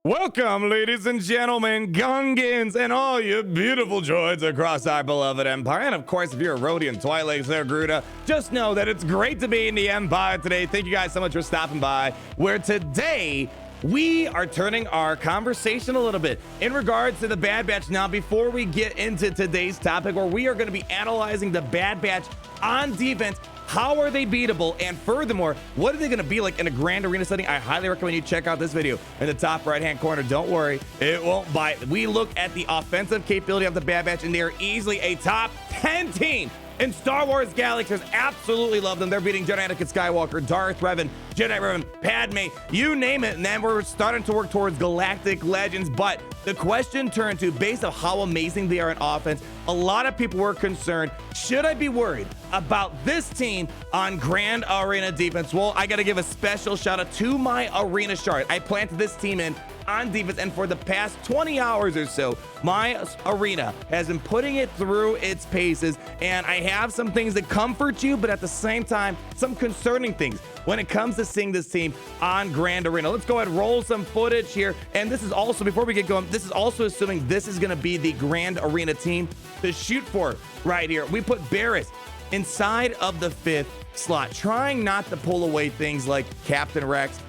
Welcome, ladies and gentlemen, Gungans, and all you beautiful droids across our beloved Empire. And of course, if you're a Rhodian Twilight there, Gruda, just know that it's great to be in the Empire today. Thank you guys so much for stopping by, where today we are turning our conversation a little bit in regards to the Bad Batch. Now, before we get into today's topic, where we are going to be analyzing the Bad Batch on defense, how are they beatable? And furthermore, what are they going to be like in a grand arena setting? I highly recommend you check out this video in the top right-hand corner. Don't worry, it won't bite. We look at the offensive capability of the Bad Batch, and they are easily a top 10 team in Star Wars Galaxies. Absolutely love them. They're beating Jedi Anakin Skywalker, Darth Revan, Jedi Revan, Padme, you name it. And then we're starting to work towards Galactic Legends. But the question turned to, based on how amazing they are in offense, a lot of people were concerned, should I be worried about this team on Grand Arena defense? Well, I got to give a special shout out to my arena chart. I planted this team in on defense, and for the past 20 hours or so, my arena has been putting it through its paces, and I have some things that comfort you, but at the same time, some concerning things when it comes to seeing this team on Grand Arena. Let's go ahead and roll some footage here. And this is also, before we get going, this is also assuming this is going to be the Grand Arena team to shoot for right here. We put Barris inside of the 5th slot, trying not to pull away things like Captain Rex,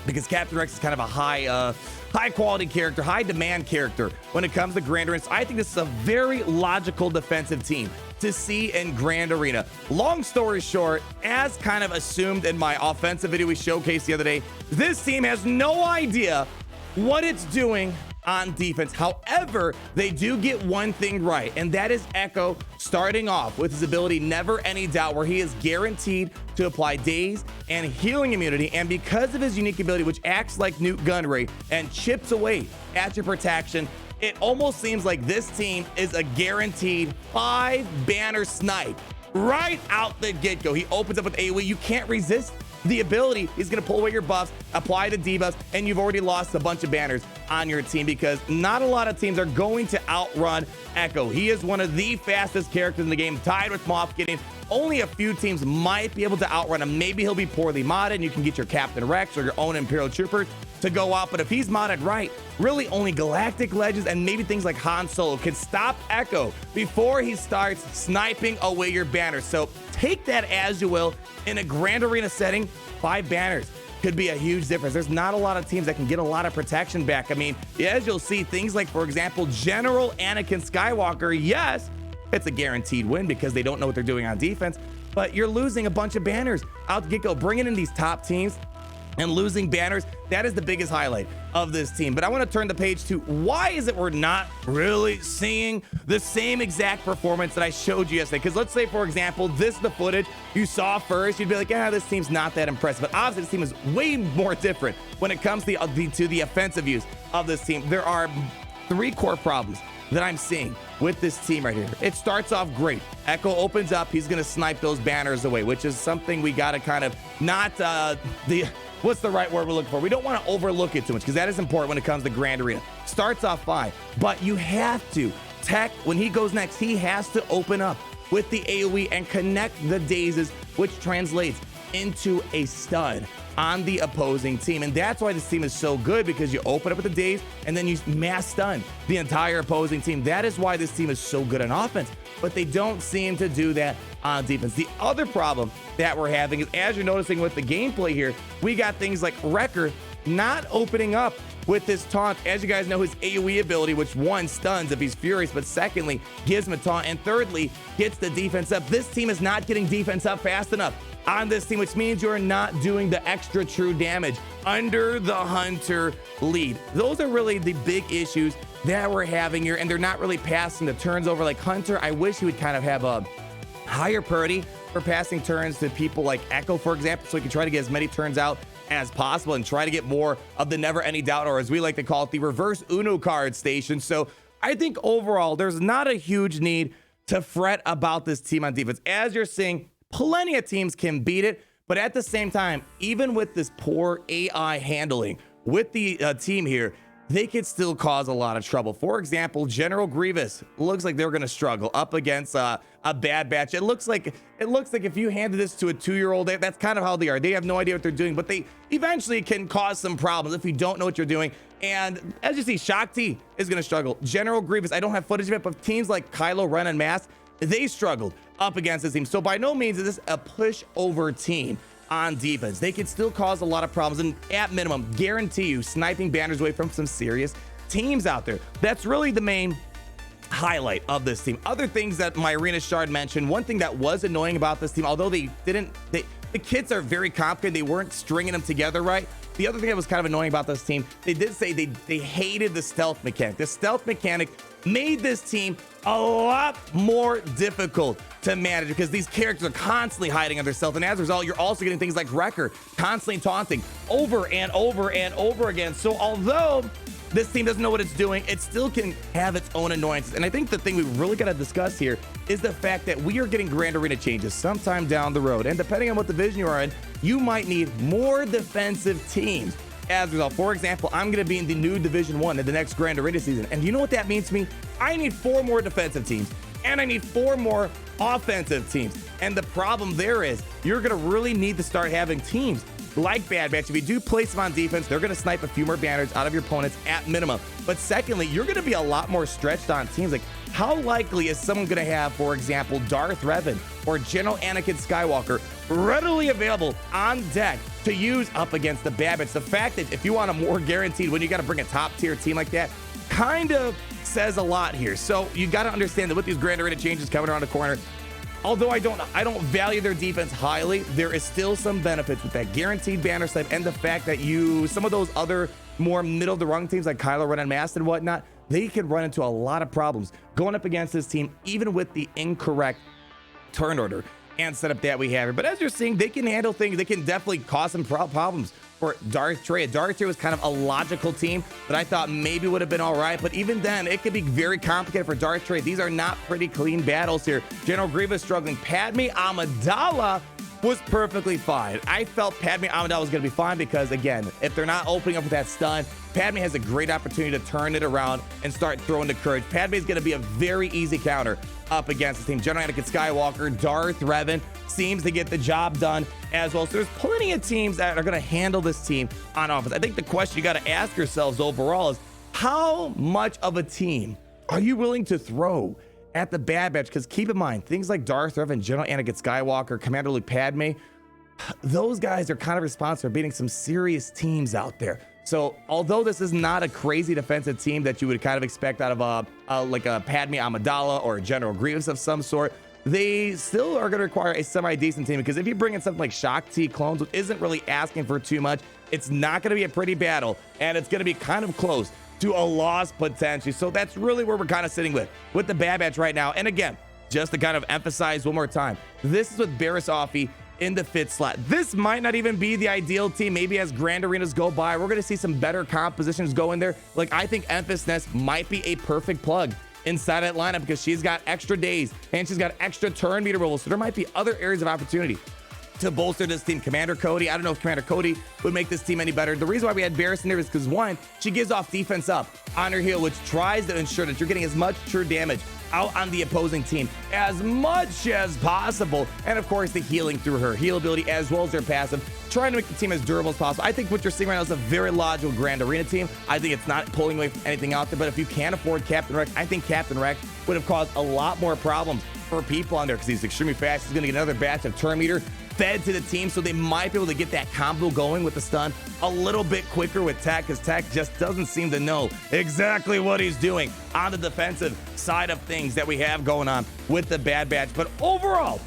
because Captain Rex is kind of a high quality character, high demand character when it comes to Grand Arena. So I think this is a very logical defensive team to see in Grand Arena. Long story short, as kind of assumed in my offensive video we showcased the other day, this team has no idea what it's doing on defense. However, they do get one thing right, and that is Echo starting off with his ability Never Any Doubt, where he is guaranteed to apply daze and healing immunity. And because of his unique ability, which acts like Newt Gunray and chips away at your protection, it almost seems like this team is a guaranteed 5-banner snipe right out the get-go. He opens up with AoE. You can't resist the ability. He's going to pull away your buffs, apply the debuffs, and you've already lost a bunch of banners on your team, because not a lot of teams are going to outrun Echo. He is one of the fastest characters in the game, tied with Moff Gideon. Only a few teams might be able to outrun him. Maybe he'll be poorly modded and you can get your Captain Rex or your own Imperial Troopers to go out. But if he's modded right, really only Galactic Legends and maybe things like Han Solo can stop Echo before he starts sniping away your banners. So take that as you will. In a Grand Arena setting, 5 banners could be a huge difference. There's not a lot of teams that can get a lot of protection back. I mean, as you'll see, things like, for example, General Anakin Skywalker, yes, it's a guaranteed win because they don't know what they're doing on defense, but you're losing a bunch of banners out the get-go. Bringing in these top teams and losing banners, that is the biggest highlight of this team. But I want to turn the page to, why is it we're not really seeing the same exact performance that I showed you yesterday? Because let's say, for example, this is the footage you saw first. You'd be like, yeah, this team's not that impressive. But obviously, this team is way more different when it comes to the offensive use of this team. There are 3 core problems that I'm seeing with this team right here. It starts off great. Echo opens up. He's going to snipe those banners away, which is something we got to kind of not what's the right word we're looking for? We don't want to overlook it too much, because that is important when it comes to Grand Arena. Starts off fine, but you have to. Tech, when he goes next, he has to open up with the AoE and connect the dazes, which translates into a stun on the opposing team. And that's why this team is so good, because you open up with the daze and then you mass stun the entire opposing team. That is why this team is so good on offense, but they don't seem to do that on defense. The other problem that we're having is, as you're noticing with the gameplay here, we got things like Wrecker not opening up with this taunt. As you guys know, his AoE ability, which one, stuns if he's furious, but secondly, gives him a taunt, and thirdly, gets the defense up. This team is not getting defense up fast enough on this team, which means you're not doing the extra true damage under the Hunter lead. Those are really the big issues that we're having here, and they're not really passing the turns over like Hunter. I wish he would kind of have a higher priority for passing turns to people like Echo, for example, so he can try to get as many turns out as possible and try to get more of the Never Any Doubt, or as we like to call it, the reverse Uno card station. So I think overall, there's not a huge need to fret about this team on defense. As you're seeing, plenty of teams can beat it, but at the same time, even with this poor AI handling with the team here, they could still cause a lot of trouble. For example, General Grievous looks like they're going to struggle up against a Bad Batch. It looks like if you handed this to a 2-year-old, that's kind of how they are. They have no idea what they're doing, but they eventually can cause some problems if you don't know what you're doing And as you see, Shakti is going to struggle. General Grievous, I don't have footage of it, but teams like Kylo Ren and Mask, they struggled up against this team. So by no means is this a pushover team on defense. They can still cause a lot of problems, and at minimum, guarantee you, sniping banners away from some serious teams out there. That's really the main highlight of this team. Other things that my Arena Shard mentioned, one thing that was annoying about this team, although the kits are very complicated, they weren't stringing them together right. The other thing that was kind of annoying about this team, they did say they hated the stealth mechanic. The stealth mechanic made this team a lot more difficult to manage because these characters are constantly hiding under stealth, and as a result, you're also getting things like Wrecker constantly taunting over and over and over again. So although this team doesn't know what it's doing, it still can have its own annoyances. And I think the thing we really got to discuss here is the fact that we are getting Grand Arena changes sometime down the road. And depending on what division you are in, you might need more defensive teams. As a result, for example, I'm going to be in the new Division 1 in the next Grand Arena season. And you know what that means to me? I need 4 more defensive teams, and I need 4 more offensive teams. And the problem there is you're going to really need to start having teams like Bad Batch. If you do place them on defense, they're going to snipe a few more banners out of your opponents at minimum. But secondly, you're going to be a lot more stretched on teams. Like, how likely is someone going to have, for example, Darth Revan or General Anakin Skywalker readily available on deck to use up against the Bad Batch? The fact that if you want a more guaranteed win, you got to bring a top tier team like that kind of says a lot here. So you got to understand that with these Grand Arena changes coming around the corner, although I don't value their defense highly, there is still some benefits with that guaranteed banner snipe and the fact that some of those other more middle of the rung teams like Kylo Ren and Mask and whatnot, they could run into a lot of problems going up against this team, even with the incorrect turn order and setup that we have here. But as you're seeing, they can handle things. They can definitely cause some problems for Darth Trey. Darth Trey was kind of a logical team that I thought maybe would have been all right, but even then, it could be very complicated for Darth Trey. These are not pretty clean battles here. General Grievous struggling. Padme Amidala was perfectly fine. I felt Padme Amidala was going to be fine because, again, if they're not opening up with that stun, Padme has a great opportunity to turn it around and start throwing the courage. Padme is going to be a very easy counter up against the team. General Anakin Skywalker, Darth Revan seems to get the job done as well. So there's plenty of teams that are going to handle this team on offense. I think the question you got to ask yourselves overall is, how much of a team are you willing to throw at the Bad Batch? Because keep in mind, things like Darth Revan, General Anakin Skywalker, Commander Luke Padme, those guys are kind of responsible for beating some serious teams out there. So although this is not a crazy defensive team that you would kind of expect out of like a Padme Amidala or a General Grievous of some sort, they still are going to require a semi-decent team, because if you bring in something like Shakti clones, which isn't really asking for too much, it's not going to be a pretty battle, and it's going to be kind of close to a loss potentially. So that's really where we're kind of sitting with the Bad Batch right now. And again, just to kind of emphasize one more time, this is with Barriss Offee in the 5th slot. This might not even be the ideal team. Maybe as Grand Arenas go by, we're going to see some better compositions go in there. Like, I think Emphas Nest might be a perfect plug inside that lineup because she's got extra days and she's got extra turn meter rolls. So there might be other areas of opportunity to bolster this team. Commander Cody, I don't know if Commander Cody would make this team any better. The reason why we had Barriss in there is because, one, she gives off defense up on her heel, which tries to ensure that you're getting as much true damage out on the opposing team as much as possible. And of course, the healing through her heal ability as well as her passive, trying to make the team as durable as possible. I think what you're seeing right now is a very logical Grand Arena team. I think it's not pulling away from anything out there, but if you can't afford Captain Rex, I think Captain Rex would have caused a lot more problems for people on there because he's extremely fast. He's going to get another batch of turn meter fed to the team, so they might be able to get that combo going with the stun a little bit quicker with Tech, because Tech just doesn't seem to know exactly what he's doing on the defensive side of things that we have going on with the Bad Batch. But overall,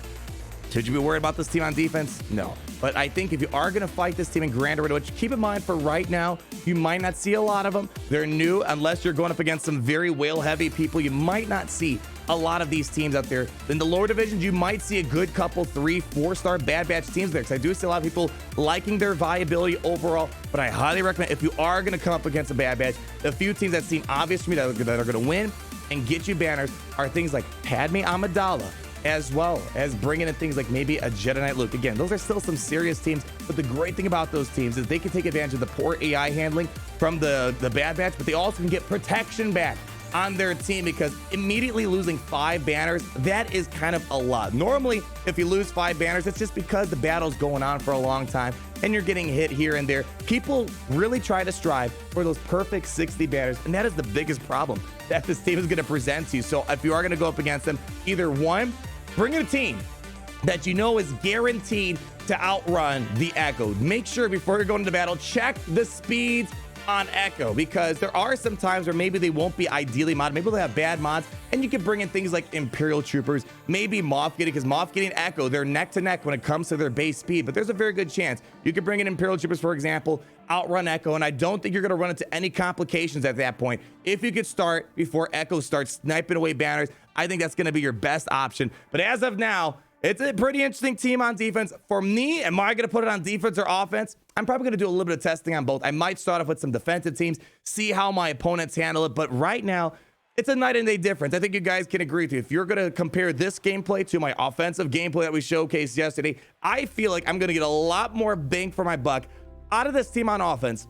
should you be worried about this team on defense? No. But I think if you are going to fight this team in Grand Arena, which keep in mind for right now, you might not see a lot of them. They're new, unless you're going up against some very whale-heavy people. You might not see a lot of these teams out there. In the lower divisions, you might see a good couple 3-4-star Bad Batch teams there, because I do see a lot of people liking their viability overall. But I highly recommend, if you are going to come up against a Bad Batch, the few teams that seem obvious to me that are going to win and get you banners are things like Padme Amidala, as well as bringing in things like maybe a Jedi Knight Luke. Again, those are still some serious teams, but the great thing about those teams is they can take advantage of the poor AI handling from the Bad Batch, but they also can get protection back on their team, because immediately losing 5 banners, that is kind of a lot. Normally, if you lose 5 banners, it's just because the battle's going on for a long time and you're getting hit here and there. People really try to strive for those perfect 60 banners, and that is the biggest problem that this team is going to present to you. So if you are going to go up against them, either one, bring in a team that you know is guaranteed to outrun the Echo. Make sure before you're going into battle, check the speeds on Echo, because there are some times where maybe they won't be ideally modded. Maybe they'll have bad mods, and you can bring in things like Imperial Troopers, maybe Moth Gideon, because Moth Gideon and Echo, they're neck to neck when it comes to their base speed, but there's a very good chance you could bring in Imperial Troopers, for example, outrun Echo, and I don't think you're going to run into any complications at that point. If you could start before Echo starts sniping away banners, I think that's going to be your best option. But as of now, it's a pretty interesting team on defense. For me, am I going to put it on defense or offense? I'm probably going to do a little bit of testing on both. I might start off with some defensive teams, see how my opponents handle it. But right now, it's a night and day difference. I think you guys can agree with you. If you're going to compare this gameplay to my offensive gameplay that we showcased yesterday, I feel like I'm going to get a lot more bang for my buck out of this team on offense.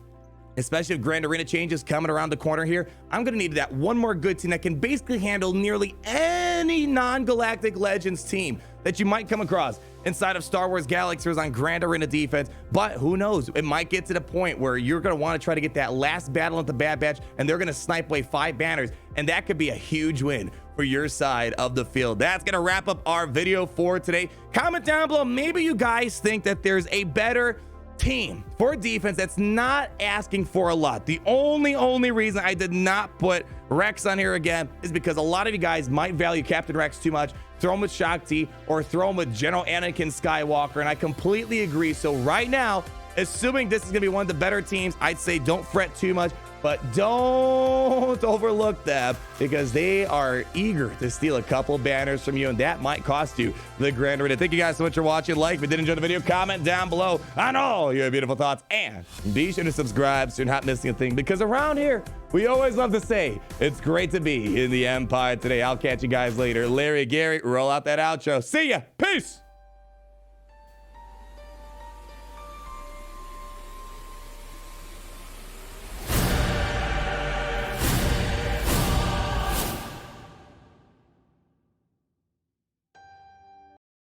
Especially if Grand Arena changes coming around the corner here, I'm going to need that one more good team that can basically handle nearly any non-Galactic Legends team that you might come across inside of Star Wars Galaxies on Grand Arena defense. But who knows? It might get to the point where you're going to want to try to get that last battle at the Bad Batch, and they're going to snipe away 5 banners, and that could be a huge win for your side of the field. That's going to wrap up our video for today. Comment down below. Maybe you guys think that there's a better team for defense that's not asking for a lot. The only reason I did not put Rex on here again is because a lot of you guys might value Captain Rex too much. Throw him with Shaak Ti or throw him with General Anakin Skywalker, and I completely agree. So right now, assuming this is going to be one of the better teams, I'd say don't fret too much, but don't overlook them, because they are eager to steal a couple banners from you, and that might cost you the Grand Arena. Thank you guys so much for watching. Like if you did enjoy the video, comment down below on all your beautiful thoughts, and be sure to subscribe so you're not missing a thing, because around here, we always love to say it's great to be in the Empire today. I'll catch you guys later. Larry, Gary, roll out that outro. See ya. Peace.